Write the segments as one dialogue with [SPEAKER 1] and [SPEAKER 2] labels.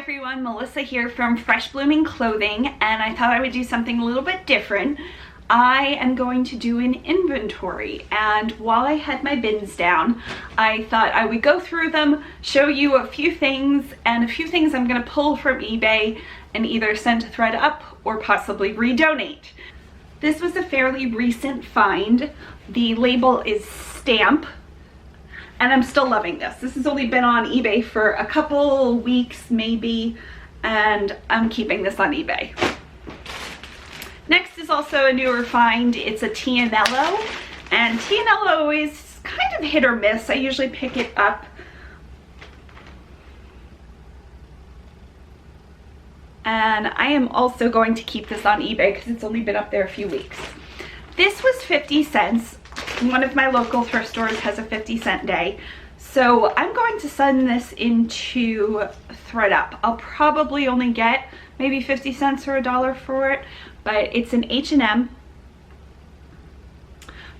[SPEAKER 1] everyone, Melissa here from Fresh Blooming Clothing, and I thought I would do something a little bit different. I am going to do an inventory, and while I had my bins down, I thought I would go through them, show you a few things, and a few things I'm going to pull from eBay and either send to ThredUp or possibly redonate. This was a fairly recent find. The label is Stamp. And I'm still loving this. This has only been on eBay for a couple weeks maybe, and I'm keeping this on eBay. Next is also a newer find. It's a Tianello, and Tianello is kind of hit or miss. I usually pick it up. And I am also going to keep this on eBay because it's only been up there a few weeks. This was 50 cents. One of my local thrift stores has a 50-cent day. So I'm going to send this into ThredUp. I'll probably only get maybe 50 cents or $1 for it, but it's an H&M.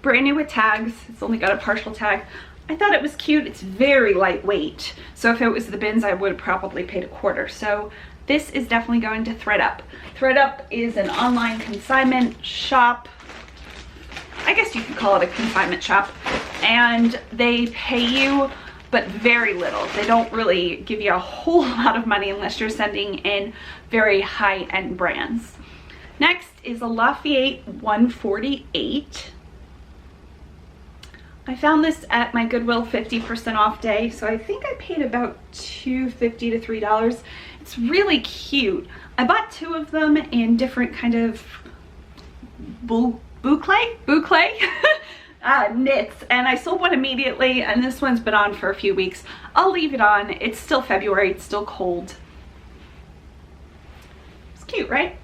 [SPEAKER 1] Brand new with tags. It's only got a partial tag. I thought it was cute. It's very lightweight. So if it was the bins, I would have probably paid $0.25. So this is definitely going to ThredUp. ThredUp is an online consignment shop. I guess you could call it a consignment shop, and they pay you but very little. They don't really give you a whole lot of money unless you're sending in very high-end brands. Next is a Lafayette 148. I found this at my Goodwill 50% off day, so I think I paid about $2.50 to $3. It's really cute. I bought two of them in different kind of boucle knits, and I sold one immediately, and this one's been on for a few weeks. I'll leave it on. It's still February. It's still cold. It's cute, right?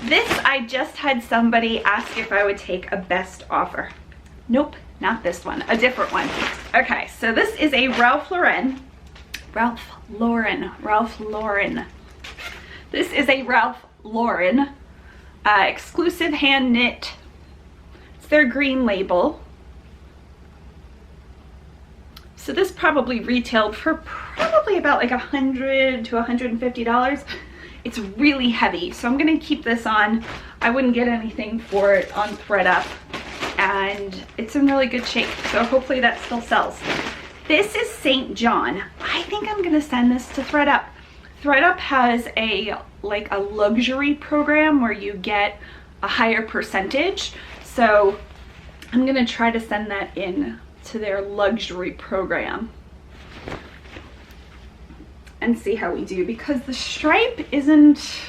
[SPEAKER 1] This, I just had somebody ask if I would take a best offer. Nope, not this one, a different one. Okay, so this is a Ralph Lauren. This is a Ralph Lauren exclusive hand knit. It's their green label. So this probably retailed for probably about like $100 to $150. It's really heavy, so I'm gonna keep this on. I wouldn't get anything for it on ThredUp, and it's in really good shape, so hopefully that still sells. This is St. John. I think I'm gonna send this to ThredUp. ThredUp has a luxury program where you get a higher percentage, so I'm gonna try to send that in to their luxury program and see how we do, because the stripe isn't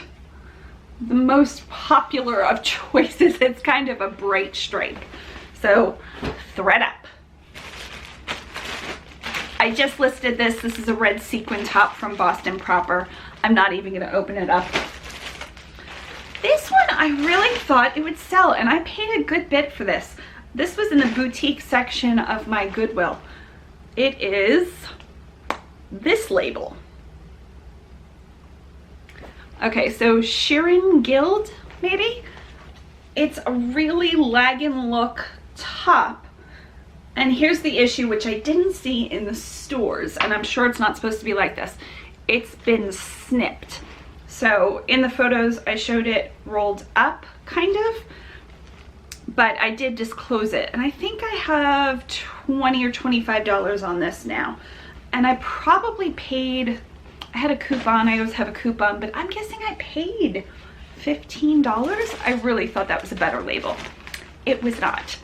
[SPEAKER 1] the most popular of choices. It's kind of a bright stripe. So ThredUp. I just listed this. This is a red sequin top from Boston Proper. I'm not even gonna open it up. This one I really thought it would sell, and I paid a good bit for this. This was in the boutique section of my Goodwill. It is this label. Okay, so Sheeran Guild, maybe? It's a really lagging look top. And here's the issue, which I didn't see in the stores, and I'm sure it's not supposed to be like this. It's been snipped. So in the photos, I showed it rolled up, kind of, but I did disclose it. And I think I have $20 or $25 on this now. And I probably paid, I had a coupon, I always have a coupon, but I'm guessing I paid $15. I really thought that was a better label. It was not.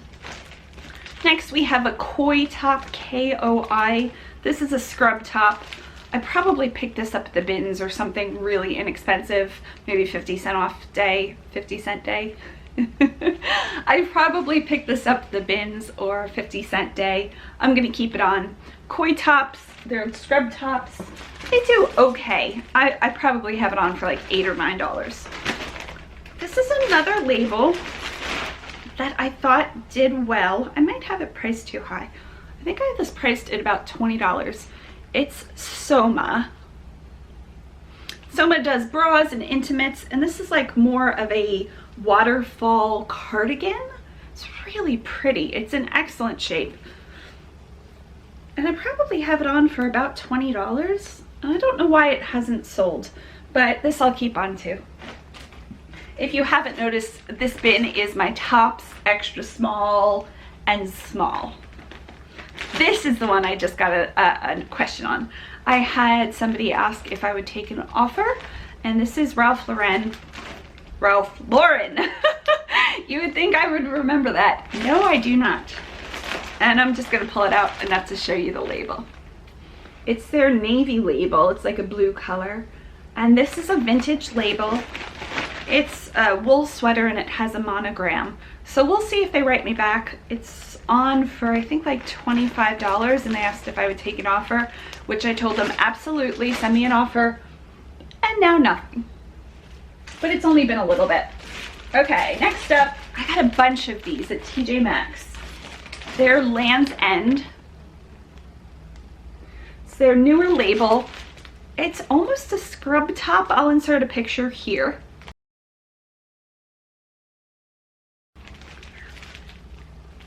[SPEAKER 1] Next we have a Koi top, K-O-I. This is a scrub top. I probably picked this up at the bins or something really inexpensive, maybe 50-cent off day, 50-cent day. I probably picked this up at the bins or 50-cent day. I'm gonna keep it on. Koi tops, they're scrub tops. They do okay. I probably have it on for like $8 or $9. This is another label that I thought did well. I might have it priced too high. I think I have this priced at about $20. It's Soma. Soma does bras and intimates, and this is like more of a waterfall cardigan. It's really pretty. It's in excellent shape. and I probably have it on for about $20. I don't know why it hasn't sold, but this I'll keep on to. If you haven't noticed, this bin is my tops, extra small, and small. This is the one I just got a question on. I had somebody ask if I would take an offer, and this is Ralph Lauren. You would think I would remember that. No, I do not. And I'm just gonna pull it out enough to show you the label. It's their navy label. It's like a blue color. And this is a vintage label. It's a wool sweater and it has a monogram. So we'll see if they write me back. It's on for I think like $25, and they asked if I would take an offer, which I told them absolutely, send me an offer. And now nothing. But it's only been a little bit. Okay, next up, I got a bunch of these at TJ Maxx. They're Land's End. It's their newer label. It's almost a scrub top. I'll insert a picture here.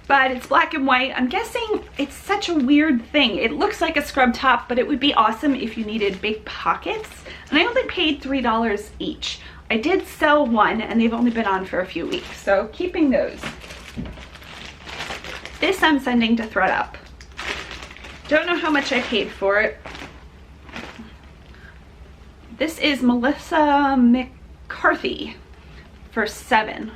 [SPEAKER 1] But it's black and white. I'm guessing it's such a weird thing. It looks like a scrub top, but it would be awesome if you needed big pockets. And I only paid $3 each. I did sell one, and they've only been on for a few weeks, so keeping those. This I'm sending to ThredUp. Don't know how much I paid for it. This is Mellissa McCarthy for $7.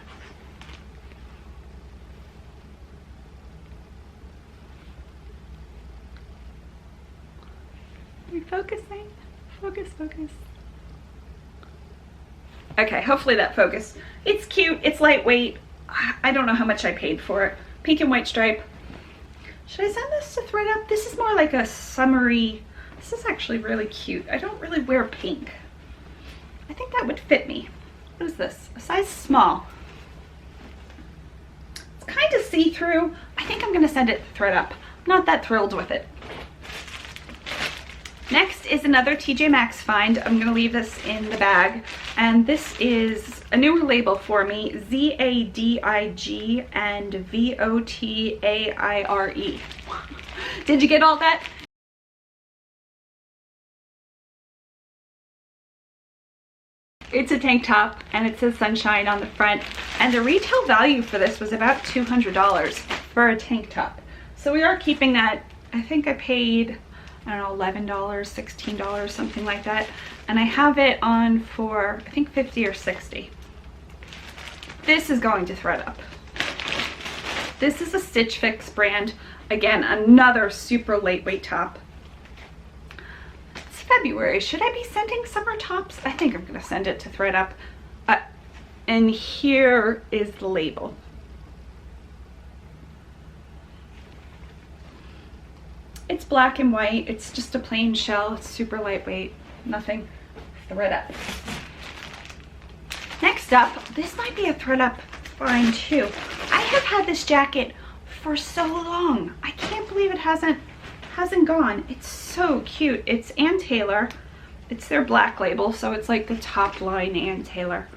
[SPEAKER 1] Are you focusing? Focus, focus. Okay, hopefully that focused. It's cute, it's lightweight. I don't know how much I paid for it. Pink and white stripe. Should I send this to ThredUp? This is more like a summery. This is actually really cute. I don't really wear pink. I think that would fit me. What is this? A size small. It's kind of see-through. I think I'm gonna send it to ThredUp. Not that thrilled with it. Next is another TJ Maxx find. I'm gonna leave this in the bag. And this is a newer label for me, ZADIG and VOTAIRE. Did you get all that? It's a tank top and it says Sunshine on the front. And the retail value for this was about $200 for a tank top. So we are keeping that. I think I paid, I don't know, $11, $16, something like that. And I have it on for, I think 50 or 60. This is going to ThredUp. This is a Stitch Fix brand. Again, another super lightweight top. It's February. Should I be sending summer tops? I think I'm gonna send it to ThredUp. And here is the label. It's black and white. It's just a plain shell. It's super lightweight. Nothing. ThredUp. Next up, this might be a ThredUp find too. I have had this jacket for so long. I can't believe it hasn't gone. It's so cute. It's Ann Taylor. It's their black label, so it's like the top line Ann Taylor.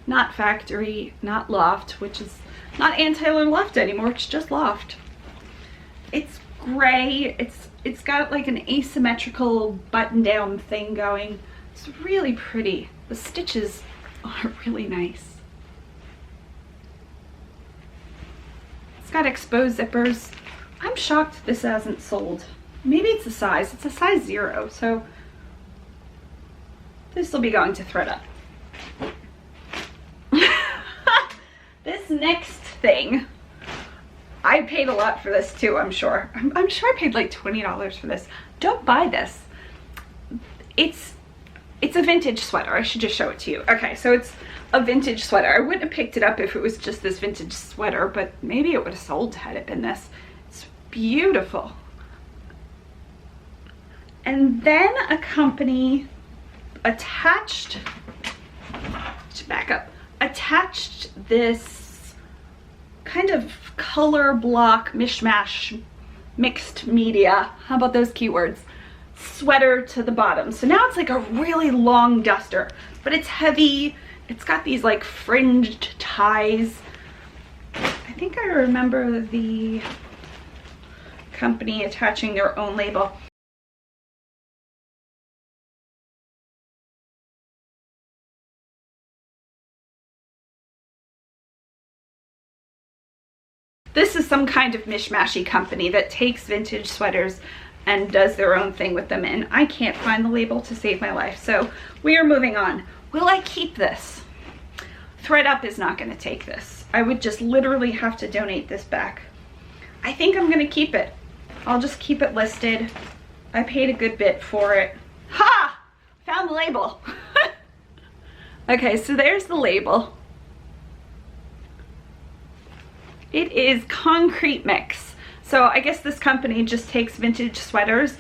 [SPEAKER 1] Not factory, not loft, which is not Ann Taylor Loft anymore. It's just loft. It's gray. It's got like an asymmetrical button down thing going. It's really pretty. The stitches are really nice. It's got exposed zippers. I'm shocked this hasn't sold. Maybe it's a size. It's a size 0, so this will be going to ThredUp. This next thing, I paid a lot for this too, I'm sure. I'm sure I paid like $20 for this. Don't buy this. It's a vintage sweater. I should just show it to you. Okay, so it's a vintage sweater. I wouldn't have picked it up if it was just this vintage sweater, but maybe it would have sold had it been this. It's beautiful. And then a company attached, to back up, attached this kind of color block mishmash mixed media, how about those keywords, sweater to the bottom. So now it's like a really long duster, but it's heavy. It's got these like fringed ties. I think I remember the company attaching their own label. This is some kind of mishmashy company that takes vintage sweaters and does their own thing with them, and I can't find the label to save my life, so we are moving on. Will I keep this? ThredUp is not going to take this. I would just literally have to donate this back. I think I'm going to keep it. I'll just keep it listed. I paid a good bit for it. Ha! Found the label. Okay, so there's the label. It is concrete mix. So I guess this company just takes vintage sweaters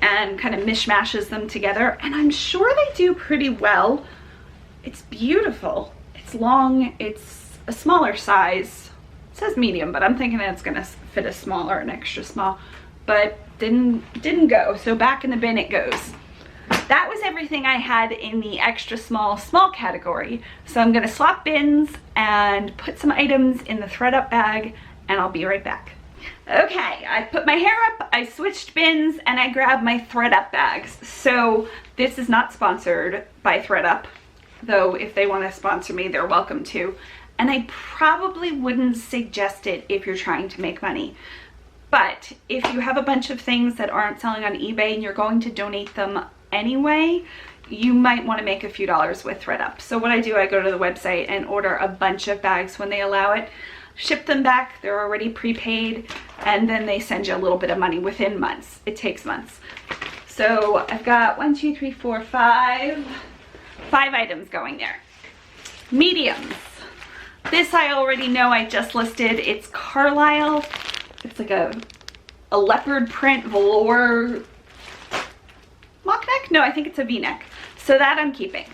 [SPEAKER 1] and kind of mishmashes them together, and I'm sure they do pretty well. It's beautiful. It's long, it's a smaller size. It says medium, but I'm thinking it's gonna fit a smaller, an extra small, but didn't go, so back in the bin it goes. That was everything I had in the extra small category. So I'm gonna swap bins and put some items in the ThredUp bag, and I'll be right back. Okay, I put my hair up, I switched bins, and I grabbed my ThredUp bags. So this is not sponsored by ThredUp, though if they want to sponsor me, they're welcome to. And I probably wouldn't suggest it if you're trying to make money. But if you have a bunch of things that aren't selling on eBay and you're going to donate them anyway, you might want to make a few dollars with ThredUp. So what I do, I go to the website and order a bunch of bags when they allow it, ship them back, they're already prepaid, and then they send you a little bit of money within months. It takes months. So I've got 1, 2, 3, 4, 5 items going there. Mediums. This I already know, I just listed. It's Carlisle. It's like a leopard print velour mock neck? No, I think it's a V-neck. So that I'm keeping.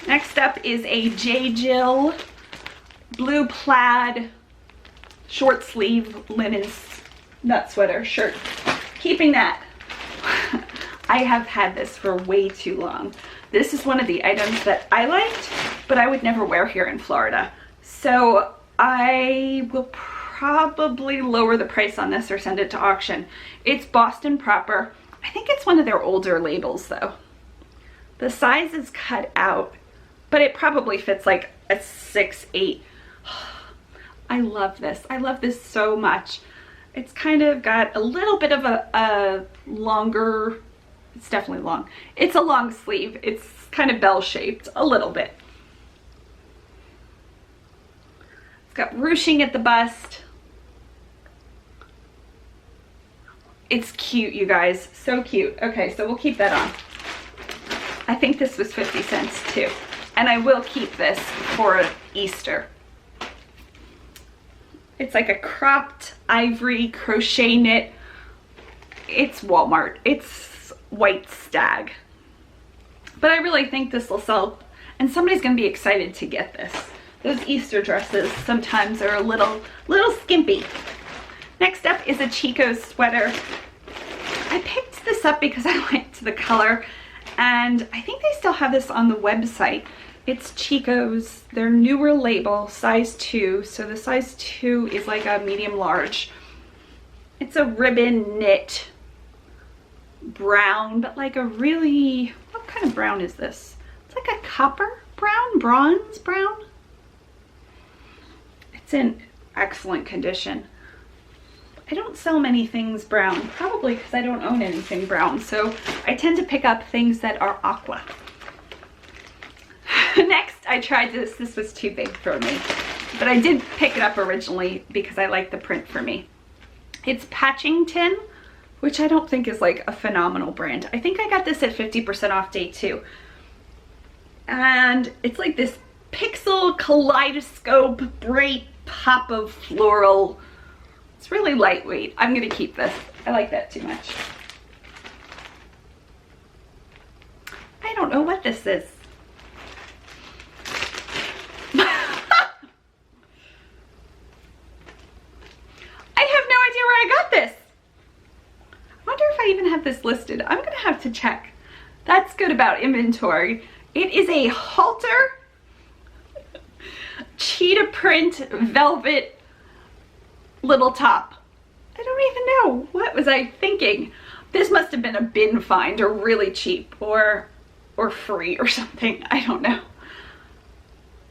[SPEAKER 1] Next up is a J. Jill blue plaid short sleeve linen nut sweater shirt. Keeping that. I have had this for way too long. This is one of the items that I liked, but I would never wear here in Florida. So I will probably lower the price on this or send it to auction. It's Boston proper. I think it's one of their older labels though. The size is cut out, but it probably fits like a 6'8". I love this. I love this so much. It's kind of got a little bit of a longer, it's definitely long. It's a long sleeve. It's kind of bell-shaped, a little bit. It's got ruching at the bust. It's cute, you guys. So cute. Okay, so we'll keep that on. I think this was 50 cents too. And I will keep this for Easter. It's like a cropped ivory crochet knit. It's Walmart. It's white stag. But I really think this will sell, and somebody's gonna be excited to get this. Those Easter dresses sometimes are a little skimpy. Next up is a Chico's sweater. I picked this up because I liked the color, and I think they still have this on the website. It's Chico's, their newer label, size 2. So the size 2 is like a medium large. It's a ribbon knit brown, but like a really, what kind of brown is this? It's like a copper brown, bronze brown. It's in excellent condition. I don't sell many things brown, probably because I don't own anything brown. So I tend to pick up things that are aqua. Next, I tried this. This was too big for me, but I did pick it up originally because I like the print for me. It's Patchington, which I don't think is like a phenomenal brand. I think I got this at 50% off day 2. And it's like this pixel kaleidoscope bright pop of floral. It's really lightweight. I'm gonna keep this. I like that too much. I don't know what this is. I even have this listed. I'm gonna have to check. That's good about inventory. It is a halter cheetah print velvet little top. I don't even know. What was I thinking? This must have been a bin find or really cheap or free or something. I don't know.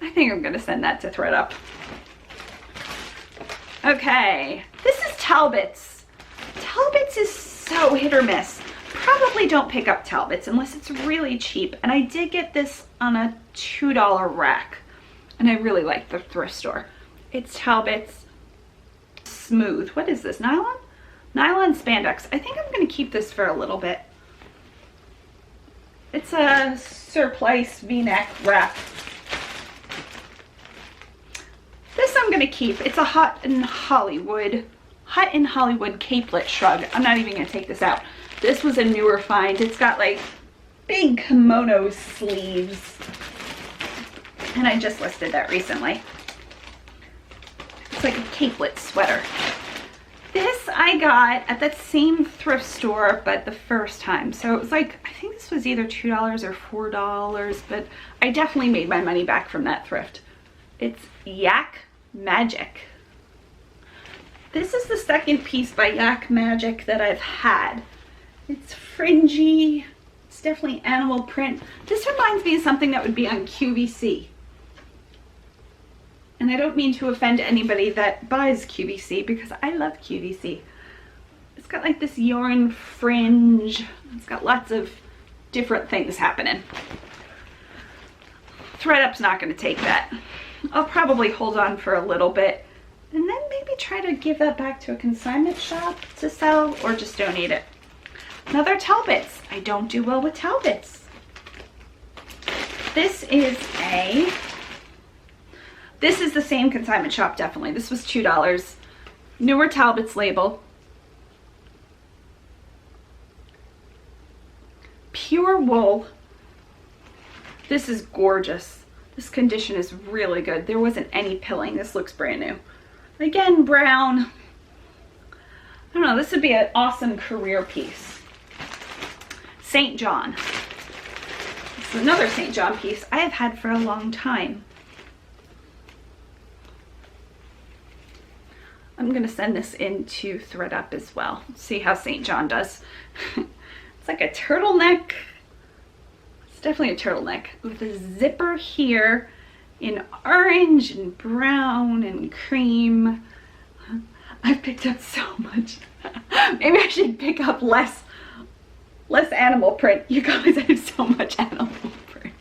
[SPEAKER 1] I think I'm gonna send that to ThredUp. Okay, this is Talbot's. Talbot's is so hit or miss. Probably don't pick up Talbot's unless it's really cheap. And I did get this on a $2 rack. And I really like the thrift store. It's Talbot's Smooth. What is this, nylon? Nylon spandex. I think I'm gonna keep this for a little bit. It's a surplice V-neck wrap. This I'm gonna keep. It's a Hot in Hollywood capelet shrug. I'm not even gonna take this out. This was a newer find. It's got like big kimono sleeves. And I just listed that recently. It's like a capelet sweater. This I got at that same thrift store, but the first time. So it was like, I think this was either $2 or $4, but I definitely made my money back from that thrift. It's Yak Magic. This is the second piece by Yak Magic that I've had. It's fringy. It's definitely animal print. This reminds me of something that would be on QVC. And I don't mean to offend anybody that buys QVC because I love QVC. It's got like this yarn fringe. It's got lots of different things happening. ThredUp's not going to take that. I'll probably hold on for a little bit and then maybe try to give that back to a consignment shop to sell or just donate it. Another Talbot's. I don't do well with Talbot's. This is the same consignment shop, definitely. This was $2. Newer Talbot's label. Pure wool. This is gorgeous. This condition is really good. There wasn't any pilling. This looks brand new. Again, brown. I don't know, this would be an awesome career piece. St. John. This is another St. John piece I have had for a long time. I'm going to send this into ThredUp as well. See how St. John does. It's like a turtleneck. It's definitely a turtleneck with a zipper here in orange and brown and cream. I've picked up so much. Maybe I should pick up less animal print. You guys, I have so much animal print.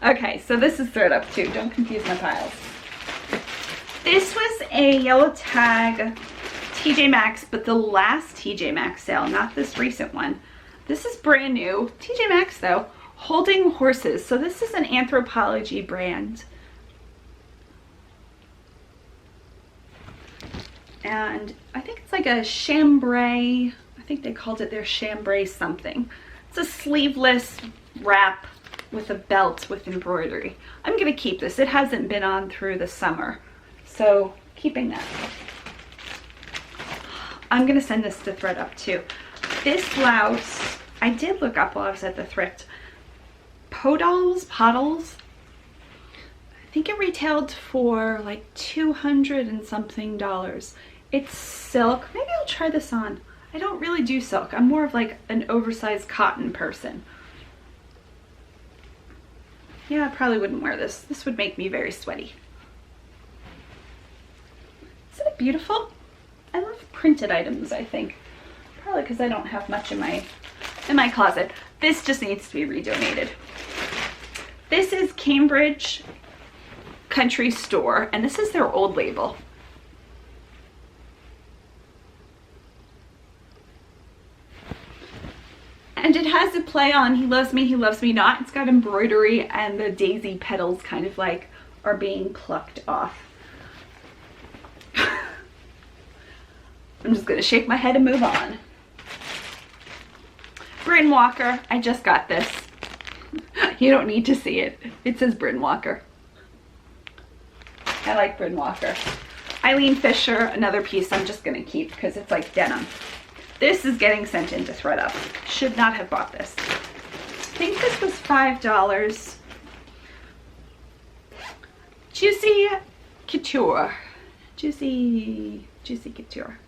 [SPEAKER 1] Okay, so this is ThredUp too. Don't confuse my piles. This was a yellow tag TJ Maxx, but the last TJ Maxx sale, not this recent one. This is brand new. TJ Maxx though, Holding Horses. So this is an Anthropology brand. And I think it's like a chambray. I think they called it their chambray something. It's a sleeveless wrap with a belt with embroidery. I'm gonna keep this. It hasn't been on through the summer. So keeping that. I'm gonna send this to ThredUp too. This blouse, I did look up while I was at the thrift. Podals? I think it retailed for like $200 and something. It's silk. Maybe I'll try this on. I don't really do silk. I'm more of like an oversized cotton person. Yeah, I probably wouldn't wear this. This would make me very sweaty. Isn't it beautiful? I love printed items, I think. Probably because I don't have much in my closet. This just needs to be redonated. This is Cambridge Country Store, and this is their old label. And it has a play on He Loves Me, He Loves Me Not. It's got embroidery and the daisy petals kind of like are being plucked off. I'm just gonna shake my head and move on. Bryn Walker, I just got this. You don't need to see it. It says Bryn Walker. I like Bryn Walker. Eileen Fisher, another piece I'm just gonna keep because it's like denim. This is getting sent into ThredUp. Should not have bought this. I think this was $5. Juicy Couture. Juicy Couture.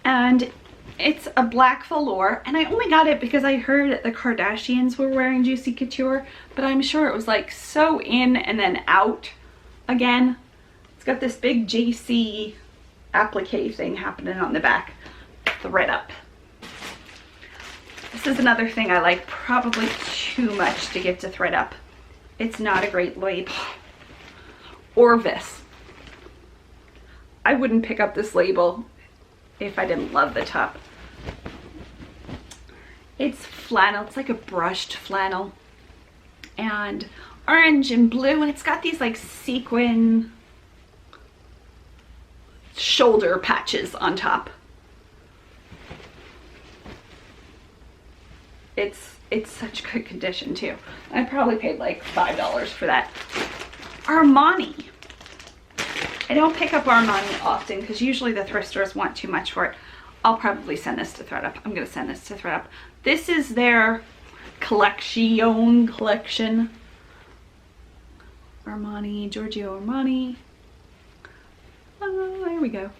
[SPEAKER 1] and it's a black velour, and I only got it because I heard the Kardashians were wearing Juicy Couture, but I'm sure it was like so in and then out again. It's got this big JC applique thing happening on the back. ThredUp. This is another thing I like probably too much to give to ThredUp. It's not a great label. Orvis. I wouldn't pick up this label if I didn't love the top. It's flannel. It's like a brushed flannel, and orange and blue, and it's got these like sequin shoulder patches on top. It's such good condition too. I probably paid like $5 for that. Armani. I don't pick up Armani often because usually the thrift stores want too much for it. I'll probably send this to ThredUp. I'm going to send this to ThredUp. This is their collection. Armani, Giorgio Armani. Oh, there we go.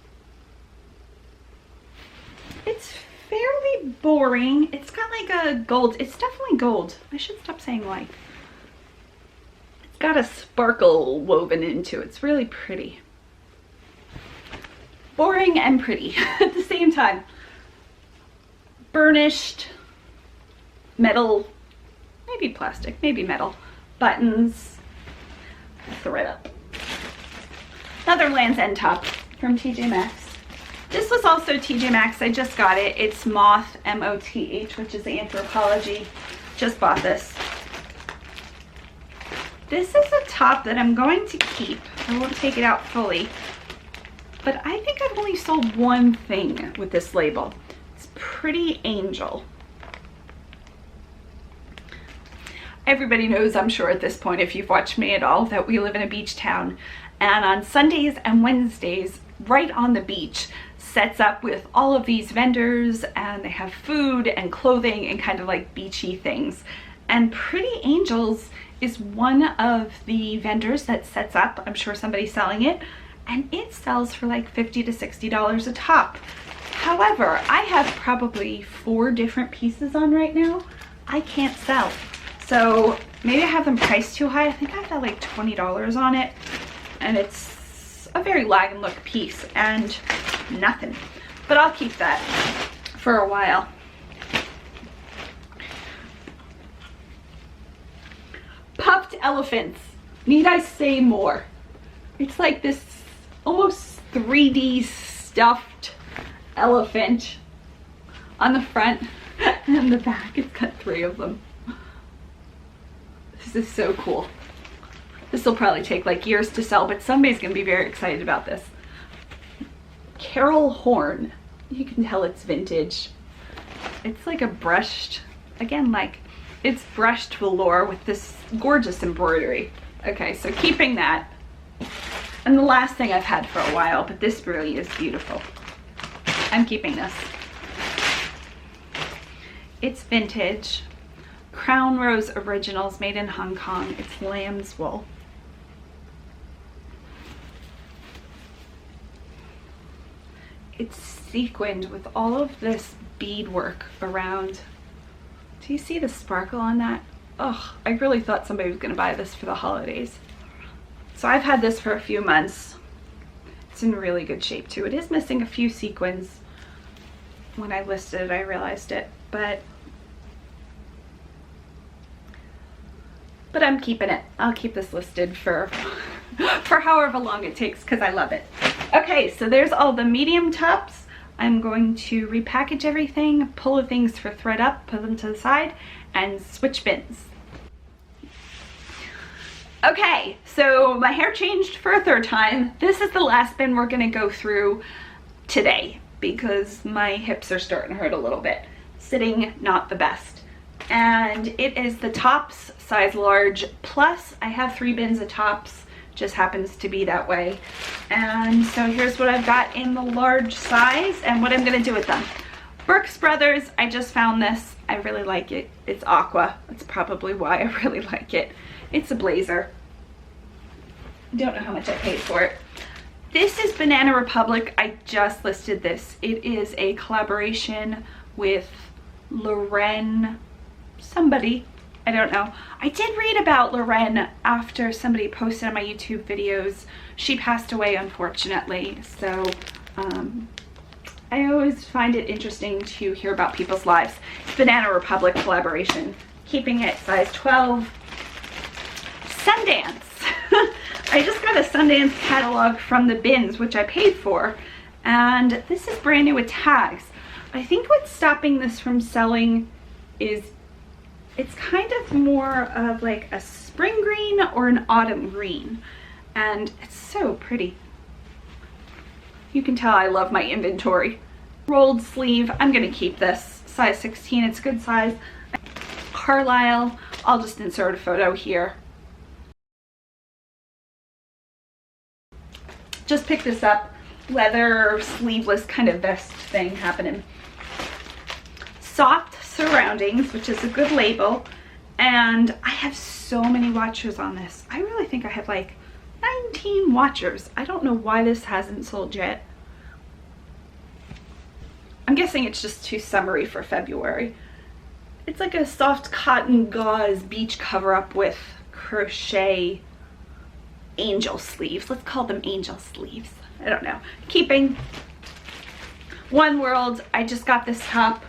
[SPEAKER 1] It's fairly boring. It's got like a gold. It's definitely gold. I should stop saying like. It's got a sparkle woven into it. It's really pretty. Boring and pretty at the same time. Burnished metal, maybe plastic, maybe metal buttons. ThredUp. Another Land's End top from TJ Maxx. This was also TJ Maxx. I just got it. It's Moth, M-O-T-H, which is Anthropology. Just bought this. This is a top that I'm going to keep. I won't take it out fully. But I think I've only sold one thing with this label. It's Pretty Angel. Everybody knows, I'm sure at this point, if you've watched me at all, that we live in a beach town. And on Sundays and Wednesdays, right on the beach, sets up with all of these vendors, and they have food and clothing and kind of like beachy things. And Pretty Angels is one of the vendors that sets up. I'm sure somebody's selling it. And it sells for like $50 to $60 a top. However, I have probably 4 different pieces on right now. I can't sell. So maybe I have them priced too high. I think I have like $20 on it. And it's a very lag and look piece and nothing. But I'll keep that for a while. Puffed elephants. Need I say more? It's like this almost 3D stuffed elephant on the front and the back. It's got 3 of them. This is so cool. This will probably take like years to sell, but somebody's gonna be very excited about this. Carol Horn. You can tell it's vintage. It's like a brushed, again, like it's brushed velour with this gorgeous embroidery. Okay, so keeping that. And the last thing I've had for a while, but this really is beautiful. I'm keeping this. It's vintage. Crown Rose Originals, made in Hong Kong. It's lamb's wool. It's sequined with all of this beadwork around. Do you see the sparkle on that? Oh, I really thought somebody was going to buy this for the holidays. So I've had this for a few months. It's in really good shape too. It is missing a few sequins. When I listed it, I realized it, but I'm keeping it. I'll keep this listed for however long it takes because I love it. Okay, so there's all the medium tops. I'm going to repackage everything, pull the things for ThredUp, put them to the side, and switch bins. Okay, so my hair changed for a 3rd time. This is the last bin we're gonna go through today because my hips are starting to hurt a little bit. Sitting, not the best. And it is the tops, size large, plus I have 3 bins of tops, just happens to be that way. And so here's what I've got in the large size and what I'm gonna do with them. Brooks Brothers, I just found this. I really like it. It's aqua. That's probably why I really like it. It's a blazer. Don't know how much I paid for it. This is Banana Republic. I just listed this. It is a collaboration with Loren, somebody, I don't know. I did read about Loren after somebody posted on my YouTube videos. She passed away, unfortunately, so I always find it interesting to hear about people's lives. It's Banana Republic collaboration. Keeping it size 12. Sundance. I just got a Sundance catalog from the bins, which I paid for, and this is brand new with tags. I think what's stopping this from selling is it's kind of more of like a spring green or an autumn green, and it's so pretty. You can tell I love my inventory. Rolled sleeve. I'm gonna keep this. Size 16. It's a good size. Carlisle. I'll just insert a photo here. Just picked this up. Leather sleeveless kind of vest thing happening. Soft Surroundings, which is a good label, and I have so many watchers on this. I really think I have like 19 watchers. I don't know why this hasn't sold yet. I'm guessing it's just too summery for February. It's like a soft cotton gauze beach cover up with crochet angel sleeves. Let's call them angel sleeves. I don't know. Keeping. One World. I just got this top.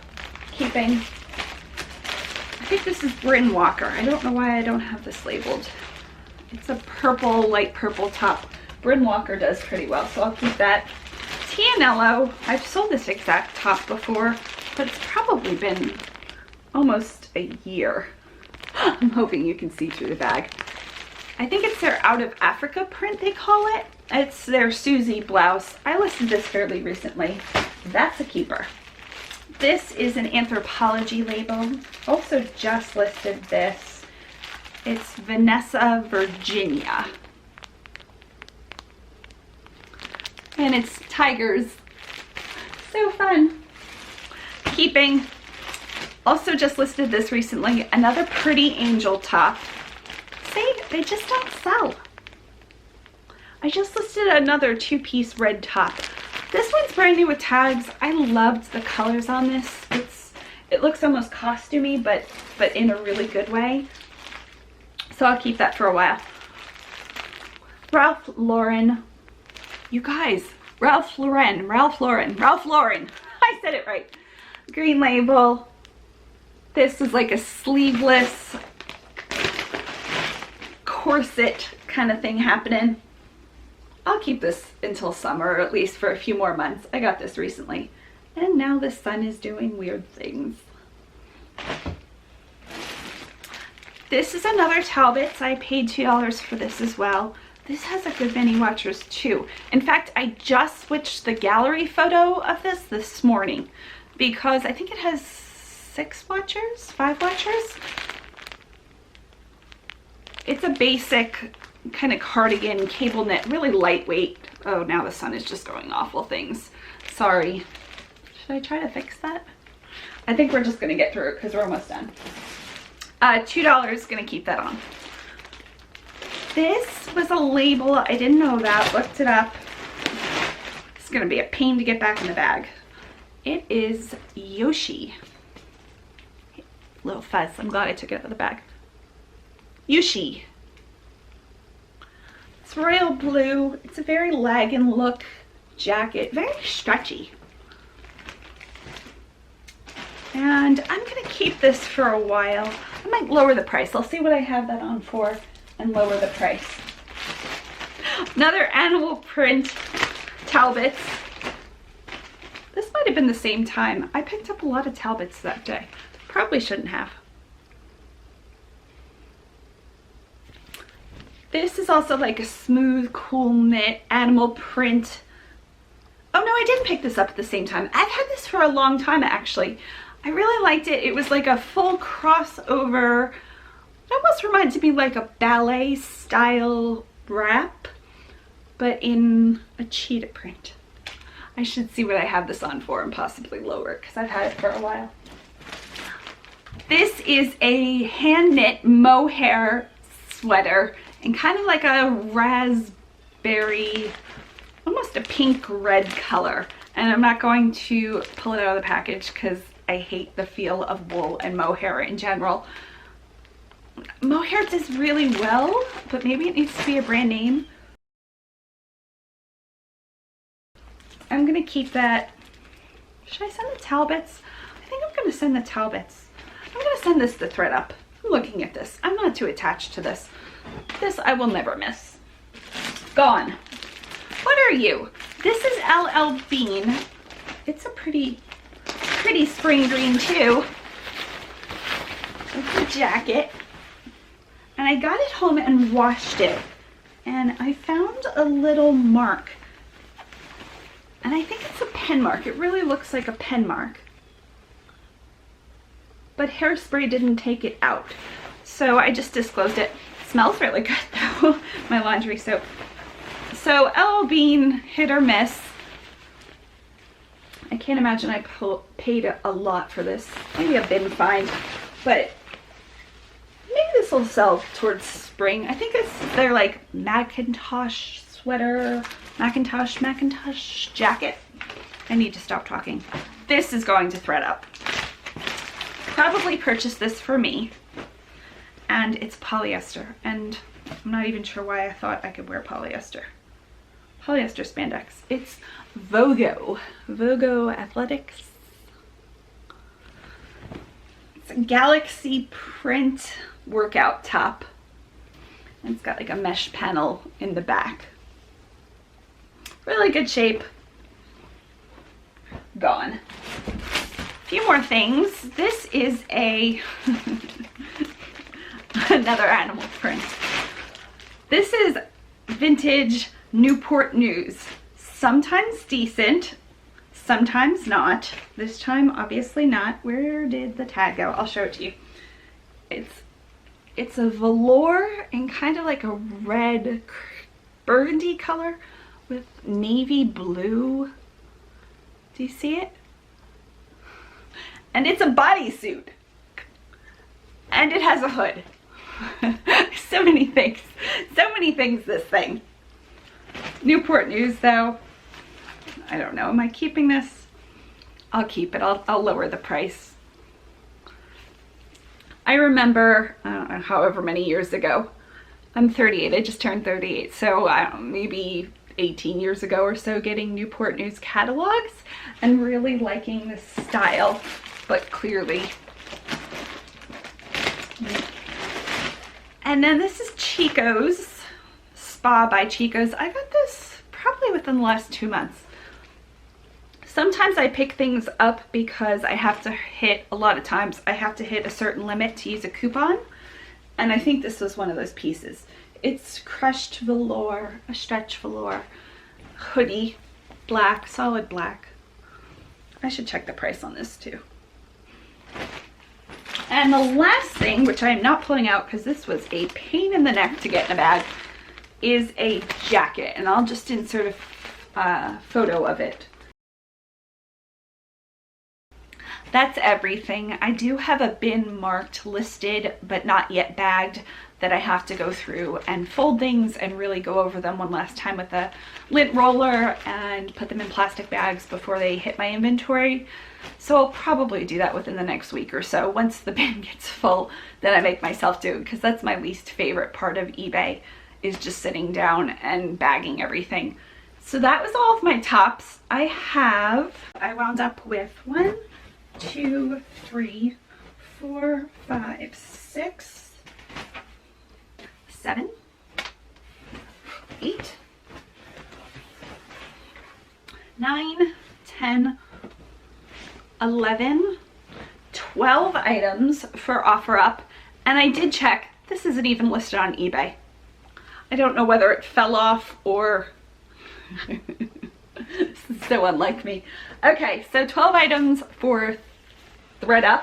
[SPEAKER 1] Keeping. I think this is Bryn Walker. I don't know why I don't have this labeled. It's a purple, light purple top. Bryn Walker does pretty well, so I'll keep that. Tianello. I've sold this exact top before, but it's probably been almost a year. I'm hoping you can see through the bag. I think it's their Out of Africa print, they call it. It's their Susie blouse. I listed this fairly recently. That's a keeper. This is an Anthropology label. Also just listed this. It's Vanessa, Virginia. And it's tigers. So fun. Keeping. Also just listed this recently. Another pretty angel top. See, they just don't sell. I just listed another two-piece red top. This one's brand new with tags. I loved the colors on this. It looks almost costumey, but in a really good way. So I'll keep that for a while. Ralph Lauren. You guys, Ralph Lauren. I said it right. Green label. This is like a sleeveless corset kind of thing happening. I'll keep this until summer, or at least for a few more months. I got this recently. And now the sun is doing weird things. This is another Talbot's. I paid $2 for this as well. This has a good many watchers too. In fact, I just switched the gallery photo of this morning because I think it has 5 watchers. It's a basic kind of cardigan, cable knit, really lightweight. Oh, now the sun is just going awful things. Sorry. Should I try to fix that? I think we're just gonna get through it because we're almost done. $2, gonna keep that on. This was a label I didn't know about, looked it up. It's gonna be a pain to get back in the bag. It is Yoshi. Little fuzz, I'm glad I took it out of the bag. Yoshi. It's royal blue. It's a very lagging look jacket, very stretchy. And I'm gonna keep this for a while. I might lower the price. I'll see what I have that on for and lower the price. Another animal print Talbots. This might have been the same time. I picked up a lot of Talbots that day. Probably shouldn't have. This is also like a smooth, cool knit animal print. Oh no, I didn't pick this up at the same time. I've had this for a long time actually. I really liked it. It was like a full crossover. It almost reminded me like a ballet style wrap, but in a cheetah print. I should see what I have this on for and possibly lower it because I've had it for a while. This is a hand knit mohair sweater and kind of like a raspberry almost a pink red color. And I'm not going to pull it out of the package because I hate the feel of wool and mohair in general. Mohair does really well, but maybe it needs to be a brand name. I'm gonna keep that. Should I send the Talbots? I think I'm gonna send the Talbots. I'm gonna send this to ThredUp. I'm looking at this. I'm not too attached to this. This I will never miss. Gone. What are you? This is LL Bean. It's a pretty spring green too. It's a jacket. And I got it home and washed it. And I found a little mark. And I think it's a pen mark. It really looks like a pen mark. But hairspray didn't take it out. So I just disclosed it. It smells really good though, my laundry soap. So LL Bean, hit or miss. I can't imagine I paid a lot for this. Maybe a bin find, but maybe this will sell towards spring. I think they're like Macintosh sweater, Macintosh jacket. I need to stop talking. This is going to ThredUp. Probably purchased this for me, and it's polyester, and I'm not even sure why I thought I could wear polyester. Polyester spandex. It's Vogo Athletics. It's a galaxy print workout top. And it's got like a mesh panel in the back. Really good shape. Gone. A few more things. This is a another animal print. This is vintage Newport News. Sometimes decent, sometimes not. This time obviously not. Where did the tag go? I'll show it to you. It's a velour in kind of like a red burgundy color with navy blue. Do you see it? And it's a bodysuit. And it has a hood. So many things. So many things, this thing. Newport News though. I don't know. Am I keeping this? I'll keep it. I'll lower the price. I remember, I don't know, however many years ago. I'm 38. I just turned 38. So I don't know, maybe 18 years ago or so, getting Newport News catalogs and really liking this style, but clearly. And then this is Chico's, Spa by Chico's. I got this probably within the last 2 months. Sometimes I pick things up because I have to hit, a lot of times, I have to hit a certain limit to use a coupon. And I think this was one of those pieces. It's crushed velour, a stretch velour, hoodie, black, solid black. I should check the price on this too. And the last thing, which I am not pulling out because this was a pain in the neck to get in a bag, is a jacket. And I'll just insert a photo of it. That's everything. I do have a bin marked listed, but not yet bagged, that I have to go through and fold things and really go over them one last time with a lint roller and put them in plastic bags before they hit my inventory. So I'll probably do that within the next week or so. Once the bin gets full, then I make myself do it, because that's my least favorite part of eBay, is just sitting down and bagging everything. So that was all of my tops. I wound up with 1, 2, 3, 4, 5, 6, 7, 8, 9, 10, 11, 12 items for OfferUp. And I did check, this isn't even listed on eBay. I don't know whether it fell off or this is so unlike me. Okay, so 12 items for ThredUp.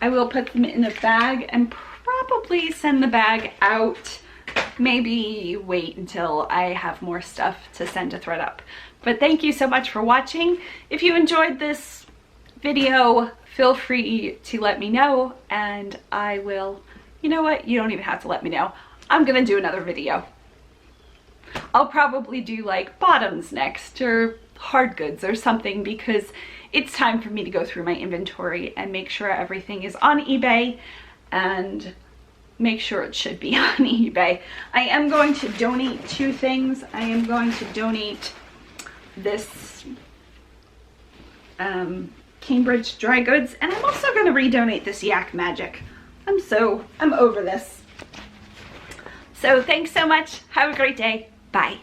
[SPEAKER 1] I will put them in a bag and probably send the bag out. Maybe wait until I have more stuff to send to ThredUp. But thank you so much for watching. If you enjoyed this video, feel free to let me know, and I will, you know what, you don't even have to let me know. I'm gonna do another video. I'll probably do like bottoms next, or hard goods or something, because it's time for me to go through my inventory and make sure everything is on eBay and make sure it should be on eBay. I am going to donate 2 things. I am going to donate this Cambridge dry goods, and I'm also going to redonate this Yak Magic. I'm over this. So thanks so much. Have a great day. Bye.